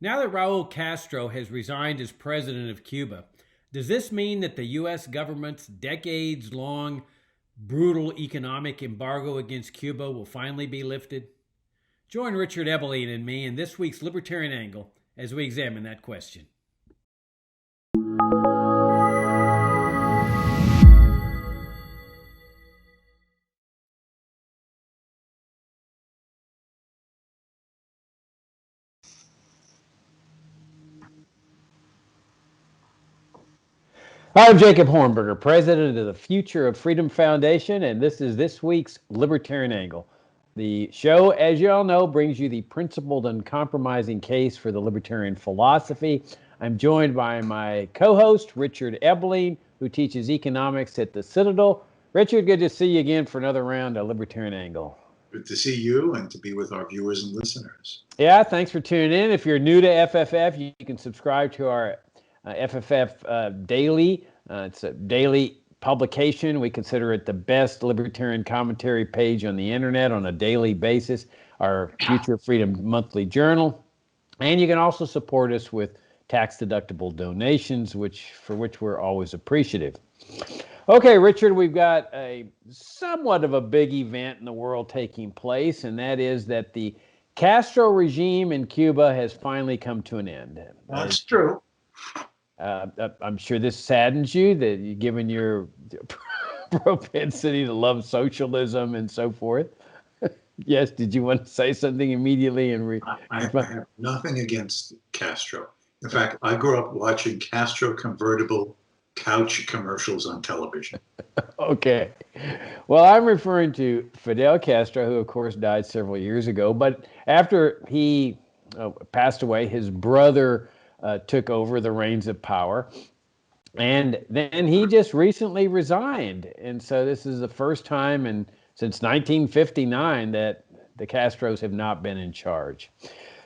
Now that Raul Castro has resigned as president of Cuba, does this mean that the U.S. government's decades long brutal economic embargo against Cuba will finally be lifted? Join Richard Ebeline and me in this week's Libertarian Angle as we examine that question. I'm Jacob Hornberger, president of the Future of Freedom Foundation, and this is this week's Libertarian Angle. The show, as you all know, brings you the principled and compromising case for the libertarian philosophy. I'm joined by my co-host, Richard Ebeline, who teaches economics at the Citadel. Richard, good to see you again for another round of Libertarian Angle. Good to see you and to be with our viewers and listeners. Yeah, thanks for tuning in. If you're new to FFF, you can subscribe to our FFF Daily. It's a daily publication. We consider it the best libertarian commentary page on the internet on a daily basis, our Future Freedom Monthly Journal. And you can also support us with tax-deductible donations, for which we're always appreciative. Okay, Richard, we've got a somewhat of a big event in the world taking place, and that is that the Castro regime in Cuba has finally come to an end. That's true. I'm sure this saddens you, that given your propensity to love socialism and so forth. Yes, did you want to say something immediately? I have nothing against Castro. In fact, I grew up watching Castro convertible couch commercials on television. Okay. Well, I'm referring to Fidel Castro, who, of course, died several years ago. But after he passed away, his brother took over the reins of power. And then he just recently resigned. And so this is the first time since 1959 that the Castros have not been in charge.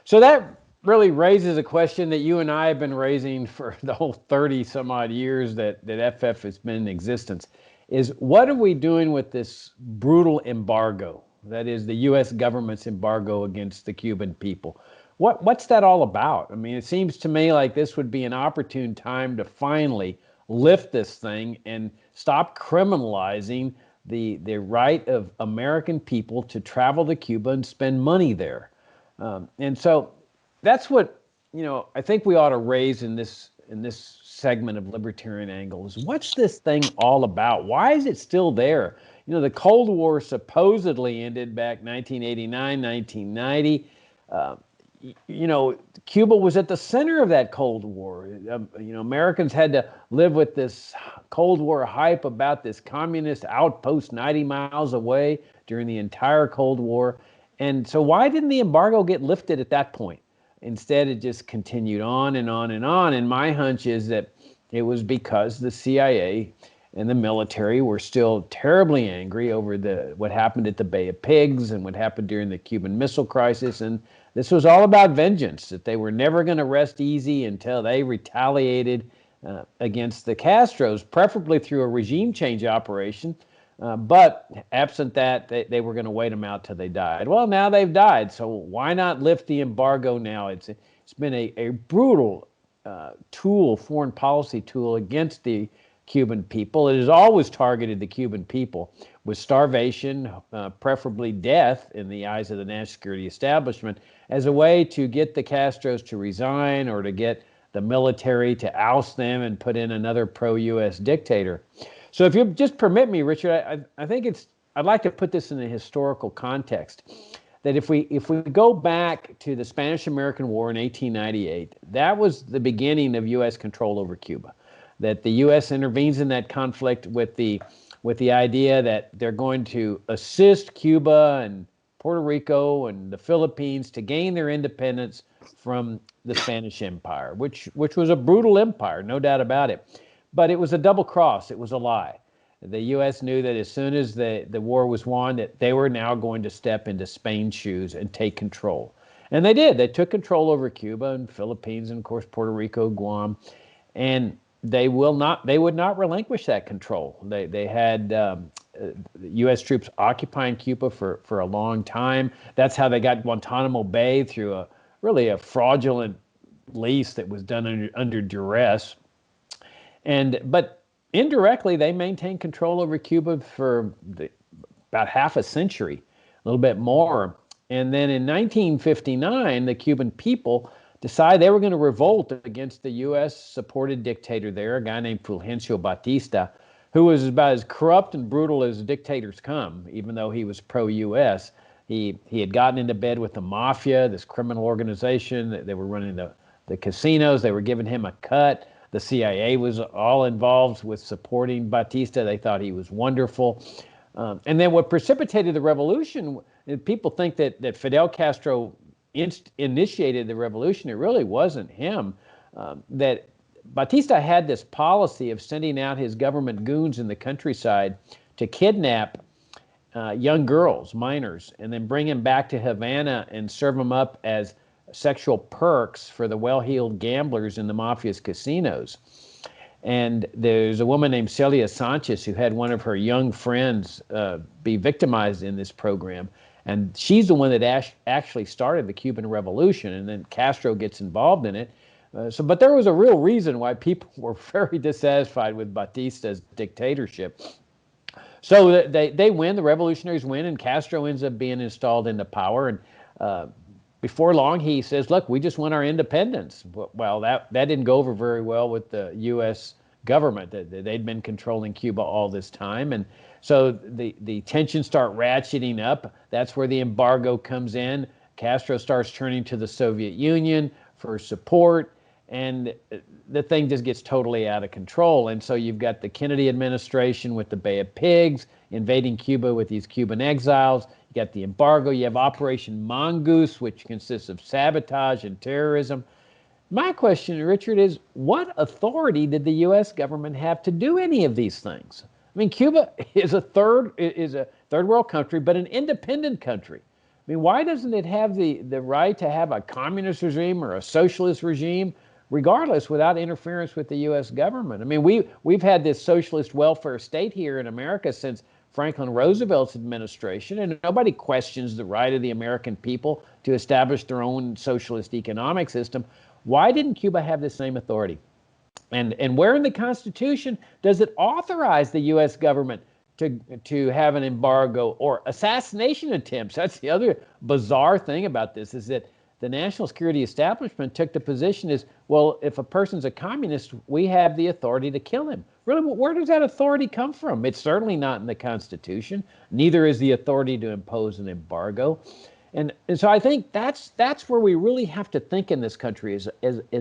So that really raises a question that you and I have been raising for the whole 30 some odd years that FF has been in existence, is what are we doing with this brutal embargo? That is the U.S. government's embargo against the Cuban people. What's that all about? I mean, it seems to me like this would be an opportune time to finally lift this thing and stop criminalizing the right of American people to travel to Cuba and spend money there. And so that's what, I think we ought to raise in this segment of Libertarian Angle is, what's this thing all about? Why is it still there? The Cold War supposedly ended back 1989, 1990. Cuba was at the center of that Cold War. Americans had to live with this Cold War hype about this communist outpost 90 miles away during the entire Cold War. And so why didn't the embargo get lifted at that point? Instead, it just continued on and on and on. And my hunch is that it was because the CIA and the military were still terribly angry over what happened at the Bay of Pigs and what happened during the Cuban Missile Crisis. And this was all about vengeance, that they were never going to rest easy until they retaliated against the Castros, preferably through a regime change operation. But absent that, they were going to wait them out till they died. Well, now they've died, so why not lift the embargo now? It's been a brutal foreign policy tool against the Cuban people. It has always targeted the Cuban people with starvation, preferably death in the eyes of the national security establishment, as a way to get the Castros to resign or to get the military to oust them and put in another pro-U.S. dictator. So if you just permit me, Richard, I think I'd like to put this in a historical context. That if we go back to the Spanish-American War in 1898, that was the beginning of U.S. control over Cuba. That the U.S. intervenes in that conflict with the idea that they're going to assist Cuba and Puerto Rico and the Philippines to gain their independence from the Spanish Empire, which was a brutal empire, no doubt about it. But it was a double cross. It was a lie. The U.S. knew that as soon as the war was won, that they were now going to step into Spain's shoes and take control. And they did. They took control over Cuba and Philippines and, of course, Puerto Rico, Guam. And they would not relinquish that control. They had U.S. troops occupying Cuba for a long time. That's how they got Guantanamo Bay, through a fraudulent least that was done under duress. But indirectly, they maintained control over Cuba for about half a century, a little bit more. And then in 1959, the Cuban people decided they were going to revolt against the U.S. supported dictator there, a guy named Fulgencio Batista, who was about as corrupt and brutal as dictators come, even though he was pro-U.S. He had gotten into bed with the mafia, this criminal organization. They were running the casinos. They were giving him a cut. The CIA was all involved with supporting Batista. They thought he was wonderful. And then what precipitated the revolution, people think that Fidel Castro initiated the revolution. It really wasn't him. That Batista had this policy of sending out his government goons in the countryside to kidnap young girls, minors, and then bring them back to Havana and serve them up as sexual perks for the well-heeled gamblers in the mafia's casinos. And there's a woman named Celia Sanchez who had one of her young friends be victimized in this program. And she's the one that actually started the Cuban Revolution, and then Castro gets involved in it. But there was a real reason why people were very dissatisfied with Batista's dictatorship. So they win, the revolutionaries win, and Castro ends up being installed into power. And before long, he says, look, we just want our independence. Well, that didn't go over very well with the U.S. government. They'd been controlling Cuba all this time. And so the tensions start ratcheting up. That's where the embargo comes in. Castro starts turning to the Soviet Union for support. And the thing just gets totally out of control. And so you've got the Kennedy administration with the Bay of Pigs invading Cuba with these Cuban exiles. You got the embargo. You have Operation Mongoose, which consists of sabotage and terrorism. My question, Richard, is what authority did the U.S. government have to do any of these things? I mean, Cuba is a third world country, but an independent country. I mean, why doesn't it have the right to have a communist regime or a socialist regime, regardless, without interference with the U.S. government? I mean, we've had this socialist welfare state here in America since Franklin Roosevelt's administration, and nobody questions the right of the American people to establish their own socialist economic system. Why didn't Cuba have the same authority? And where in the Constitution does it authorize the U.S. government to have an embargo or assassination attempts? That's the other bizarre thing about this, is that the national security establishment took the position is, well, if a person's a communist, we have the authority to kill him. Really, where does that authority come from? It's certainly not in the Constitution. Neither is the authority to impose an embargo. And so I think that's where we really have to think in this country is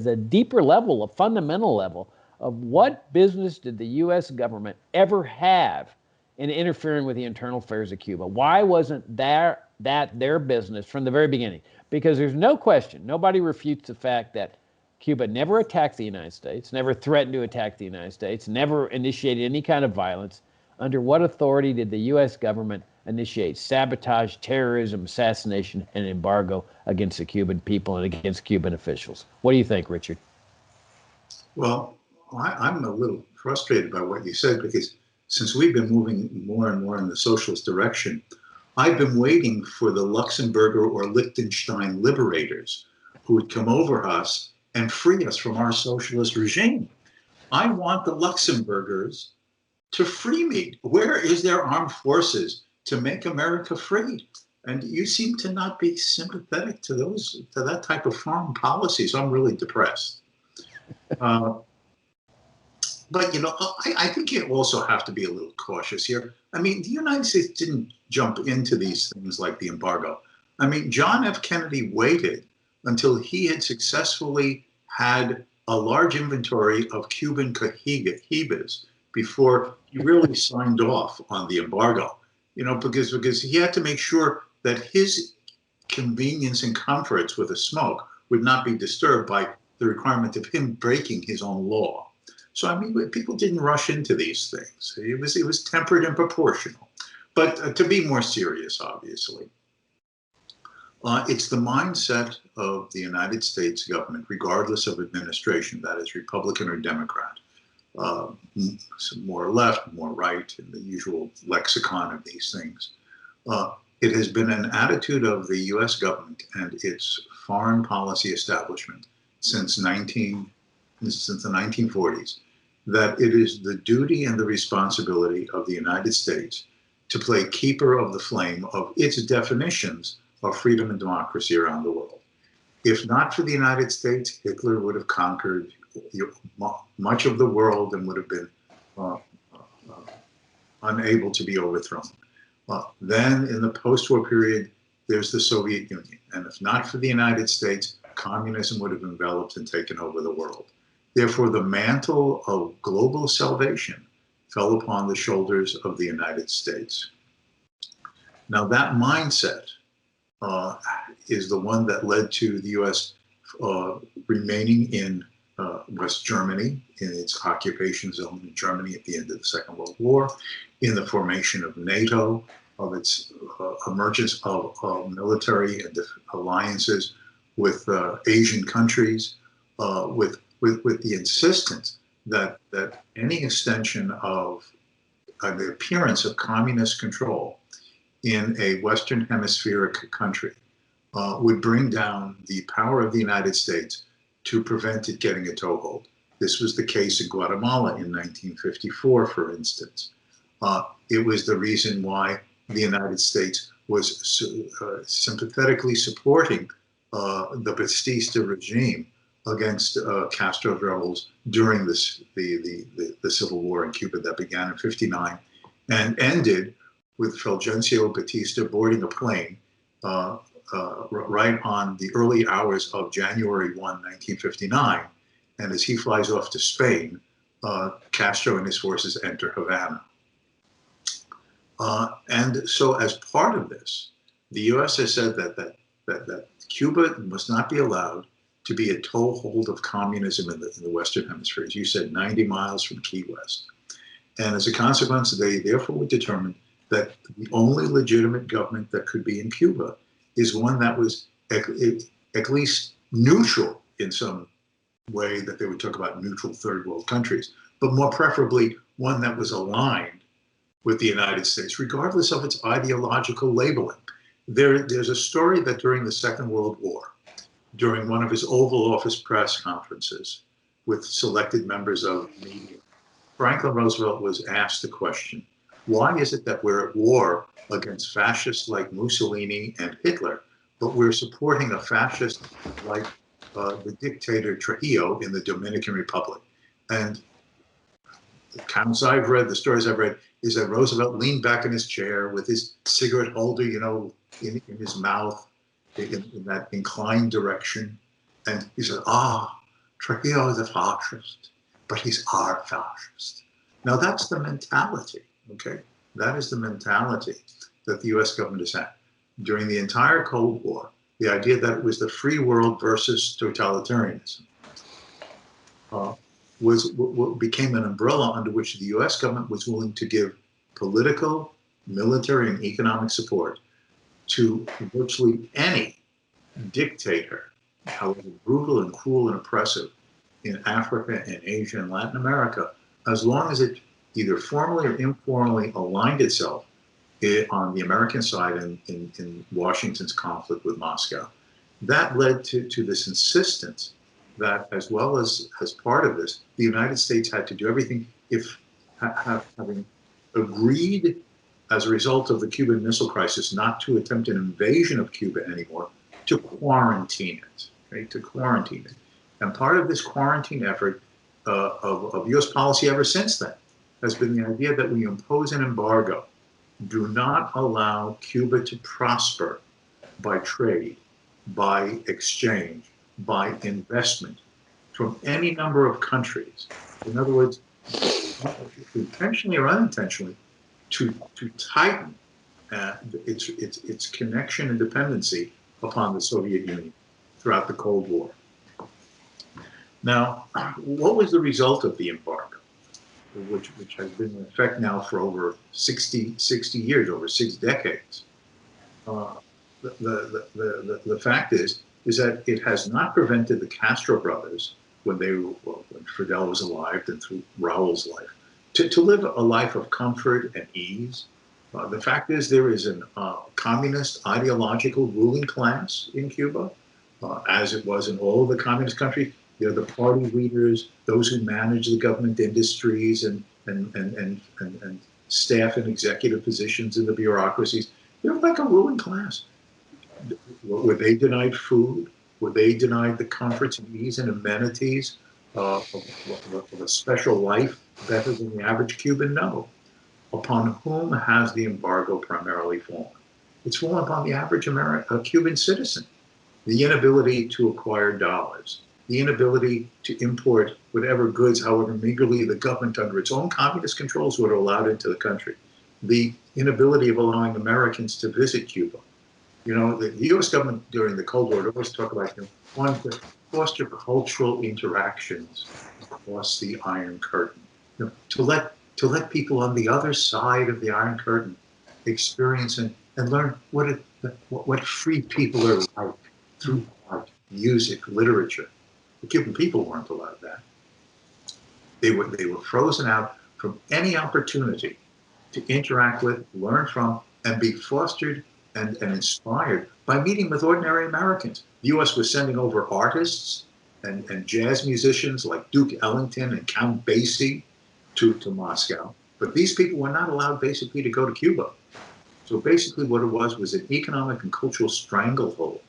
a deeper level, a fundamental level of what business did the U.S. government ever have in interfering with the internal affairs of Cuba? Why wasn't that their business from the very beginning? Because there's no question, nobody refutes the fact that Cuba never attacked the United States, never threatened to attack the United States, never initiated any kind of violence. Under what authority did the U.S. government initiate sabotage, terrorism, assassination, and embargo against the Cuban people and against Cuban officials? What do you think, Richard? Well, I'm a little frustrated by what you said, because since we've been moving more and more in the socialist direction, I've been waiting for the Luxembourger or Liechtenstein liberators who would come over us and free us from our socialist regime. I want the Luxembourgers to free me. Where is their armed forces to make America free? And you seem to not be sympathetic to that type of foreign policy. So I'm really depressed. But, you know, I think you also have to be a little cautious here. I mean, the United States didn't jump into these things like the embargo. I mean, John F. Kennedy waited until he had successfully had a large inventory of Cuban cohibas before he really signed off on the embargo, you know, because he had to make sure that his convenience and comforts with a smoke would not be disturbed by the requirement of him breaking his own law. So, I mean, people didn't rush into these things. It was tempered and proportional. But to be more serious, obviously, it's the mindset of the United States government, regardless of administration, that is Republican or Democrat, more left, more right, in the usual lexicon of these things. It has been an attitude of the U.S. government and its foreign policy establishment since since the 1940s that it is the duty and the responsibility of the United States to play keeper of the flame of its definitions of freedom and democracy around the world. If not for the United States, Hitler would have conquered much of the world and would have been uh, unable to be overthrown. Then in the post-war period, there's the Soviet Union. And if not for the United States, communism would have enveloped and taken over the world. Therefore, the mantle of global salvation fell upon the shoulders of the United States. Now, that mindset is the one that led to the U.S. Remaining in West Germany, in its occupation zone in Germany at the end of the Second World War, in the formation of NATO, of its emergence of military and alliances with Asian countries, with the insistence that any extension of the appearance of communist control in a Western hemispheric country would bring down the power of the United States to prevent it getting a toehold. This was the case in Guatemala in 1954, for instance. It was the reason why the United States was sympathetically supporting the Batista regime against Castro's rebels during the civil war in Cuba that began in '59 and ended with Fulgencio Batista boarding a plane right on the early hours of January 1, 1959. And as he flies off to Spain, Castro and his forces enter Havana. And so as part of this, the U.S. has said that Cuba must not be allowed to be a toehold of communism in the Western Hemisphere. As you said, 90 miles from Key West. And as a consequence, they therefore would determine that the only legitimate government that could be in Cuba is one that was at least neutral in some way, that they would talk about neutral third world countries, but more preferably one that was aligned with the United States, regardless of its ideological labeling. There's a story that during the Second World War, during one of his Oval Office press conferences with selected members of media, Franklin Roosevelt was asked the question, why is it that we're at war against fascists like Mussolini and Hitler, but we're supporting a fascist like the dictator Trujillo in the Dominican Republic? And the accounts I've read, the stories I've read, is that Roosevelt leaned back in his chair with his cigarette holder, in his mouth, in that inclined direction. And he said, Trujillo is a fascist, but he's our fascist. Now that's the mentality, okay? That is the mentality that the US government has had. During the entire Cold War, the idea that it was the free world versus totalitarianism was what became an umbrella under which the US government was willing to give political, military, and economic support to virtually any dictator, however brutal and cruel and oppressive, in Africa and Asia and Latin America, as long as it either formally or informally aligned itself on the American side in Washington's conflict with Moscow. That led to this insistence that, as well as part of this, the United States had to do everything, having agreed as a result of the Cuban Missile Crisis not to attempt an invasion of Cuba anymore, to quarantine it, right? To quarantine it. And part of this quarantine effort of US policy ever since then has been the idea that we impose an embargo, do not allow Cuba to prosper by trade, by exchange, by investment from any number of countries. In other words, intentionally or unintentionally, to tighten its connection and dependency upon the Soviet Union throughout the Cold War. Now, what was the result of the embargo, which has been in effect now for over 60 years, over 6 decades? The fact is that it has not prevented the Castro brothers, when Fidel was alive and through Raul's life, to live a life of comfort and ease. The fact is there is a communist ideological ruling class in Cuba. as it was in all of the communist countries. They're the party leaders, those who manage the government industries and staff and executive positions in the bureaucracies. They're like a ruling class. Were they denied food? Were they denied the comforts and ease and amenities of a special life better than the average Cuban? No. Upon whom has the embargo primarily fallen? It's fallen upon the average Cuban citizen. The inability to acquire dollars, the inability to import whatever goods, however meagerly, the government under its own communist controls would have allowed into the country, the inability of allowing Americans to visit Cuba. You know, the U.S. government during the Cold War would always talk about, wanting to foster cultural interactions across the Iron Curtain, to let people on the other side of the Iron Curtain experience and learn what free people are like through art, music, literature. The Cuban people weren't allowed that. They were frozen out from any opportunity to interact with, learn from, and be fostered and inspired by meeting with ordinary Americans. The U.S. was sending over artists and jazz musicians like Duke Ellington and Count Basie to Moscow. But these people were not allowed basically to go to Cuba. So basically what it was an economic and cultural stranglehold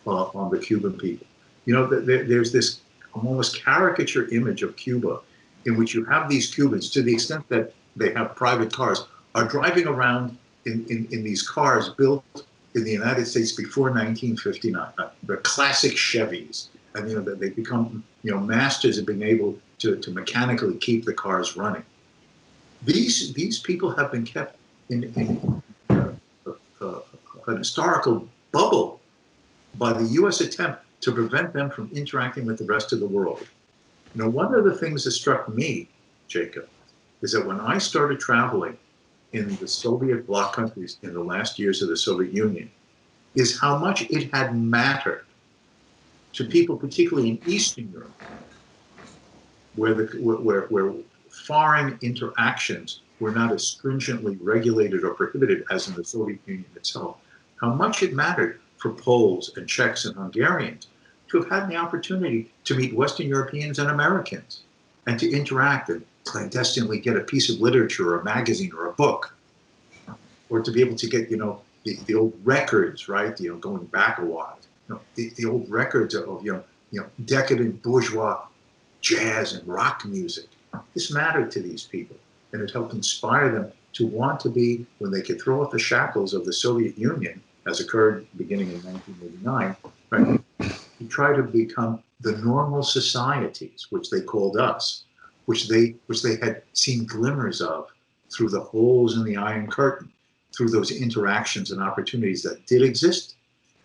on the Cuban people. You know, there's this almost caricature image of Cuba in which you have these Cubans, to the extent that they have private cars, are driving around in these cars built in the United States before 1959, the classic Chevys. And, they become, masters of being able to mechanically keep the cars running. These people have been kept in an historical bubble by the U.S. attempt to prevent them from interacting with the rest of the world. One of the things that struck me, Jacob, is that when I started traveling in the Soviet bloc countries in the last years of the Soviet Union, is how much it had mattered to people, particularly in Eastern Europe, where foreign interactions were not as stringently regulated or prohibited as in the Soviet Union itself, how much it mattered for Poles and Czechs and Hungarians to have had the opportunity to meet Western Europeans and Americans and to interact and clandestinely get a piece of literature or a magazine or a book, or to be able to get, the old records, right? Going back a while, the old records of, decadent bourgeois jazz and rock music. This mattered to these people, and it helped inspire them to want to be, when they could throw off the shackles of the Soviet Union, as occurred beginning in 1989, right, to try to become the normal societies, which they called us, which they had seen glimmers of through the holes in the Iron Curtain, through those interactions and opportunities that did exist,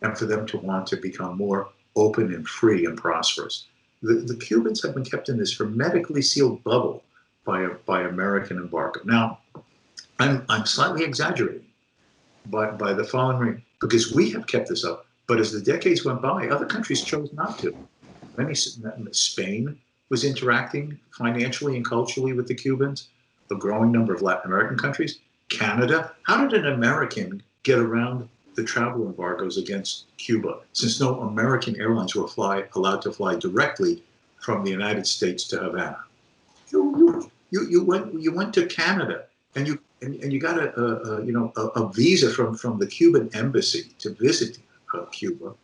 and for them to want to become more open and free and prosperous. The Cubans have been kept in this hermetically sealed bubble by American embargo. Now, I'm slightly exaggerating by the following reason, because we have kept this up, but as the decades went by, other countries chose not to. Spain was interacting financially and culturally with the Cubans, a growing number of Latin American countries. Canada, how did an American get around the travel embargoes against Cuba, since no American airlines were allowed to fly directly from the United States to Havana? You went to Canada and you got a visa from the Cuban embassy to visit Cuba,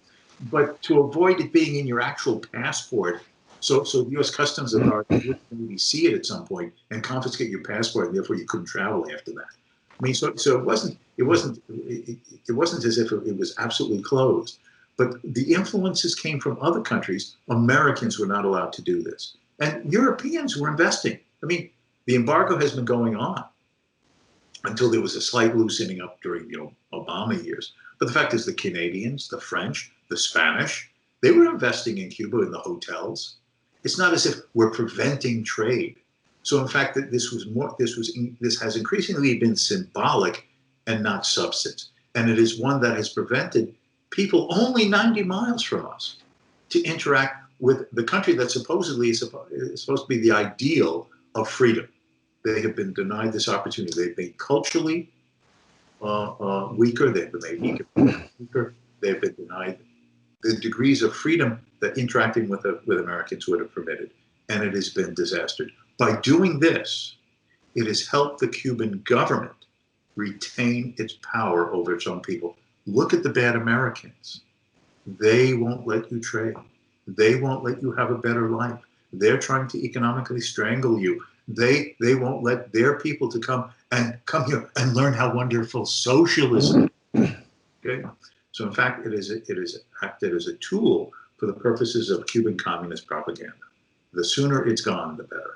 but to avoid it being in your actual passport, so the U.S. Customs Authority would maybe see it at some point and confiscate your passport, and therefore you couldn't travel after that. I mean, so it wasn't as if it was absolutely closed, but the influences came from other countries. Americans were not allowed to do this, and Europeans were investing. I mean, the embargo has been going on until there was a slight loosening up during the Obama years. But the fact is, the Canadians, the French, the Spanish, they were investing in Cuba in the hotels. It's not as if we're preventing trade. So in fact, this has increasingly been symbolic and not substance. And it is one that has prevented people only 90 miles from us to interact with the country that supposedly is supposed to be the ideal of freedom. They have been denied this opportunity. They've been culturally weaker. They've been made weaker. They've been denied the degrees of freedom that interacting with Americans would have permitted, and it has been disaster. By doing this, it has helped the Cuban government retain its power over its own people. Look at the bad Americans. They won't let you trade. They won't let you have a better life. They're trying to economically strangle you. They won't let their people to come here and learn how wonderful socialism is. Okay? So in fact, it is acted as a tool for the purposes of Cuban communist propaganda. The sooner it's gone, the better.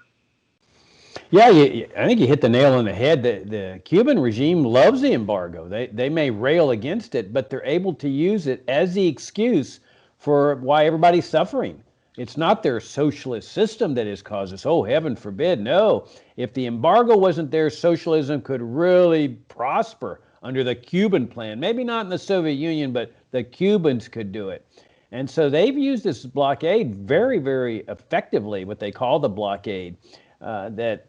Yeah, I think you hit the nail on the head. The Cuban regime loves the embargo. They may rail against it, but they're able to use it as the excuse for why everybody's suffering. It's not their socialist system that has caused this. Oh, heaven forbid. No. If the embargo wasn't there, socialism could really prosper under the Cuban plan. Maybe not in the Soviet Union, but the Cubans could do it. And so they've used this blockade very, very effectively, what they call the blockade. That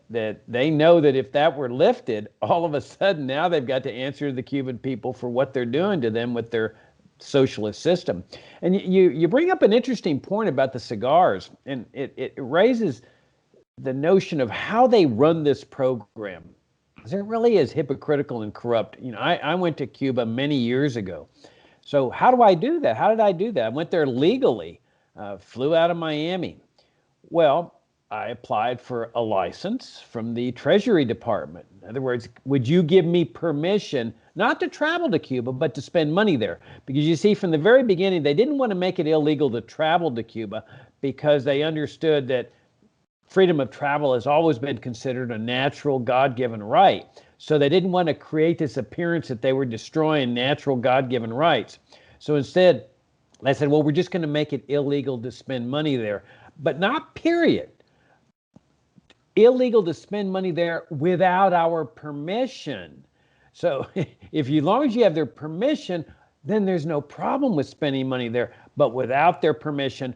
they know that if that were lifted, all of a sudden now they've got to answer the Cuban people for what they're doing to them with their socialist system. And you bring up an interesting point about the cigars, and it raises the notion of how they run this program. Because it really is hypocritical and corrupt. You know, I went to Cuba many years ago. So how do I do that? How did I do that? I went there legally, flew out of Miami. Well, I applied for a license from the Treasury Department. In other words, would you give me permission not to travel to Cuba, but to spend money there? Because you see, from the very beginning, they didn't want to make it illegal to travel to Cuba because they understood that freedom of travel has always been considered a natural God-given right. So they didn't want to create this appearance that they were destroying natural God-given rights. So instead, they said, well, we're just going to make it illegal to spend money there, but not period. Illegal to spend money there without our permission. So as long as you have their permission, then there's no problem with spending money there. But without their permission,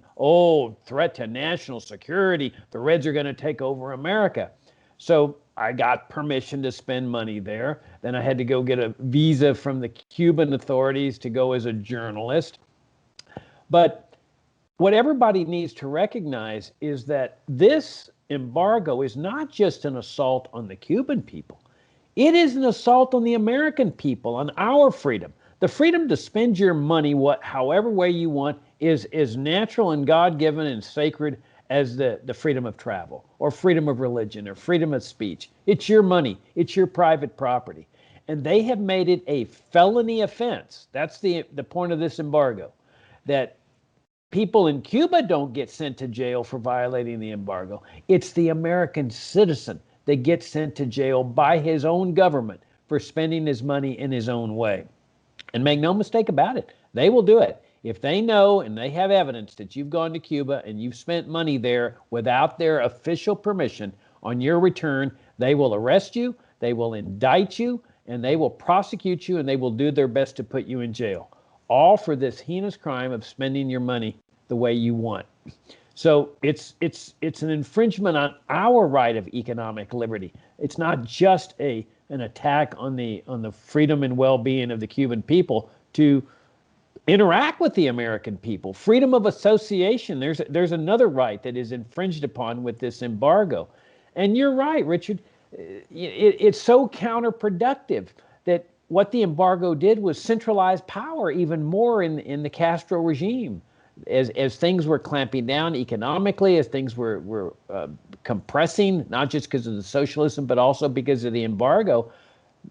threat to national security, the Reds are going to take over America. So I got permission to spend money there. Then I had to go get a visa from the Cuban authorities to go as a journalist. But what everybody needs to recognize is that this embargo is not just an assault on the Cuban people. It is an assault on the American people, on our freedom. The freedom to spend your money however way you want is as natural and God-given and sacred as the freedom of travel or freedom of religion or freedom of speech. It's your money. It's your private property. And they have made it a felony offense. That's the point of this embargo, that people in Cuba don't get sent to jail for violating the embargo. It's the American citizen that gets sent to jail by his own government for spending his money in his own way. And make no mistake about it, they will do it. If they know and they have evidence that you've gone to Cuba and you've spent money there without their official permission, on your return, they will arrest you, they will indict you, and they will prosecute you, and they will do their best to put you in jail. All for this heinous crime of spending your money the way you want. So it's an infringement on our right of economic liberty. It's not just an attack on the freedom and well-being of the Cuban people to interact with the American people. Freedom of association. There's another right that is infringed upon with this embargo. And you're right, Richard. It's so counterproductive that what the embargo did was centralize power even more in the Castro regime. As things were clamping down economically, as things were compressing, not just because of the socialism, but also because of the embargo,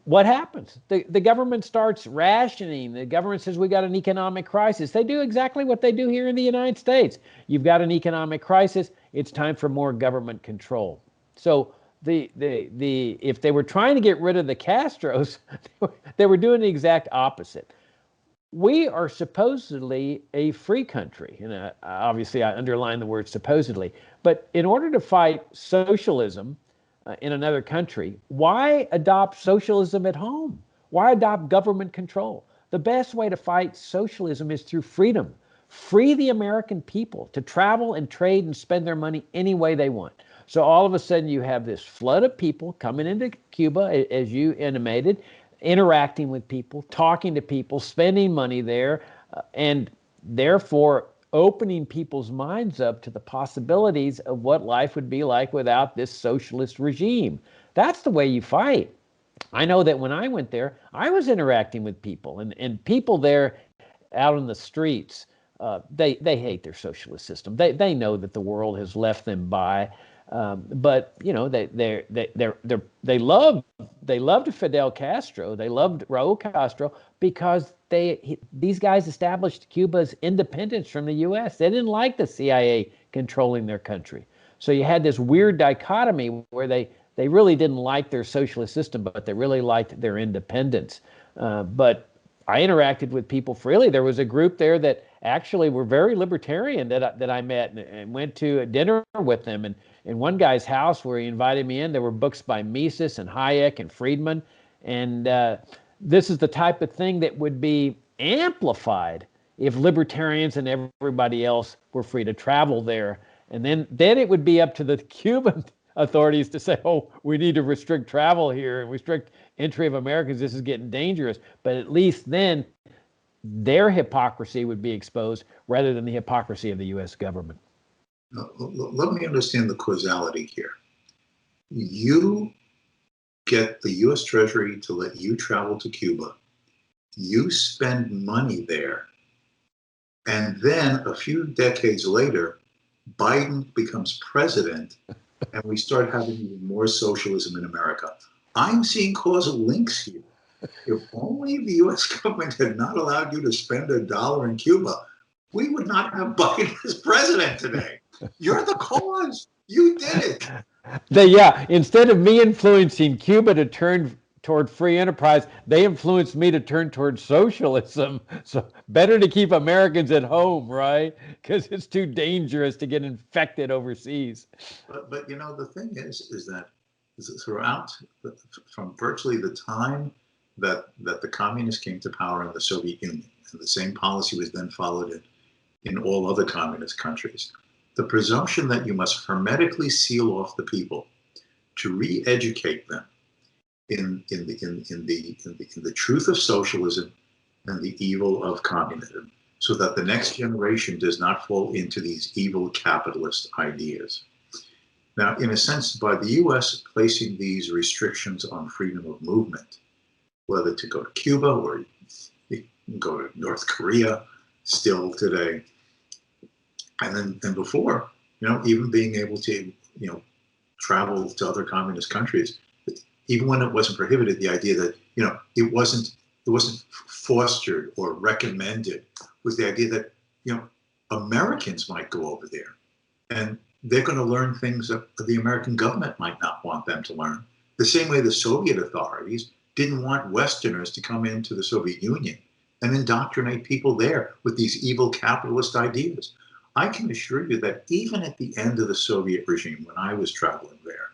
what happens? The government starts rationing. The government says, we got an economic crisis. They do exactly what they do here in the United States. You've got an economic crisis. It's time for more government control. So if they were trying to get rid of the Castros, they were doing the exact opposite. We are supposedly a free country, and obviously I underline the word supposedly, but in order to fight socialism in another country, why adopt socialism at home? Why adopt government control? The best way to fight socialism is through freedom. Free the American people to travel and trade and spend their money any way they want. So all of a sudden you have this flood of people coming into Cuba, as you intimated, interacting with people, talking to people, spending money there, and therefore opening people's minds up to the possibilities of what life would be like without this socialist regime. That's the way you fight. I know that when I went there, I was interacting with people, and people there out in the streets, they hate their socialist system. They know that the world has left them by, but you know they loved Fidel Castro. They loved Raúl Castro because these guys established Cuba's independence from the U.S. They didn't like the CIA controlling their country. So you had this weird dichotomy where they really didn't like their socialist system, but they really liked their independence. But I interacted with people freely. There was a group there that actually were very libertarian that I met and went to a dinner with them. And in one guy's house where he invited me in, there were books by Mises and Hayek and Friedman. And this is the type of thing that would be amplified if libertarians and everybody else were free to travel there. And then it would be up to the Cuban authorities to say, oh, we need to restrict travel here and restrict entry of Americans. This is getting dangerous. But at least then their hypocrisy would be exposed rather than the hypocrisy of the U.S. government. Now, let me understand the causality here. You get the U.S. Treasury to let you travel to Cuba. You spend money there. And then a few decades later, Biden becomes president and we start having even more socialism in America. I'm seeing causal links here. If only the U.S. government had not allowed you to spend $1 in Cuba, we would not have Biden as president today. You're the cause. You did it. Instead of me influencing Cuba to turn toward free enterprise, they influenced me to turn toward socialism. So better to keep Americans at home, right? Because it's too dangerous to get infected overseas. But you know, the thing is that throughout, from virtually the time that the communists came to power in the Soviet Union, and the same policy was then followed in all other communist countries, the presumption that you must hermetically seal off the people to re-educate them in the truth of socialism and the evil of communism, so that the next generation does not fall into these evil capitalist ideas. Now, in a sense, by the U.S. placing these restrictions on freedom of movement, whether to go to Cuba or go to North Korea still today, and then before, you know, even being able to, you know, travel to other communist countries, even when it wasn't prohibited, the idea that, you know, it wasn't fostered or recommended, was the idea that, you know, Americans might go over there and they're going to learn things that the American government might not want them to learn. The same way the Soviet authorities didn't want Westerners to come into the Soviet Union and indoctrinate people there with these evil capitalist ideas. I can assure you that even at the end of the Soviet regime, when I was traveling there,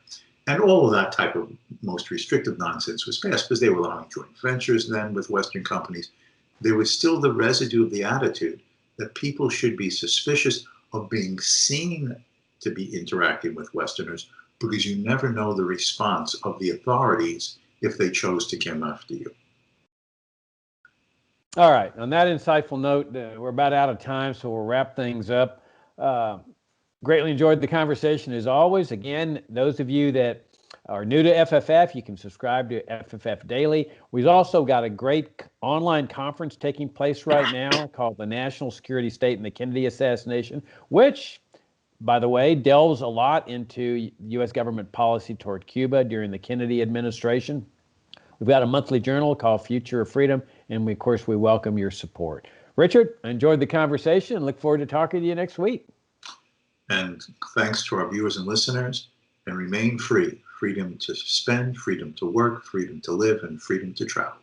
and all of that type of most restrictive nonsense was passed because they were allowing joint ventures then with Western companies, there was still the residue of the attitude that people should be suspicious of being seen to be interacting with Westerners, because you never know the response of the authorities if they chose to come after you. All right. On that insightful note, we're about out of time, so we'll wrap things up. Greatly enjoyed the conversation as always. Again, those of you that are new to FFF, you can subscribe to FFF Daily. We've also got a great online conference taking place right now called the National Security State and the Kennedy Assassination, which, by the way, delves a lot into U.S. government policy toward Cuba during the Kennedy administration. We've got a monthly journal called Future of Freedom, and of course, we welcome your support. Richard, I enjoyed the conversation and look forward to talking to you next week. And thanks to our viewers and listeners, and remain free. Freedom to spend, freedom to work, freedom to live, and freedom to travel.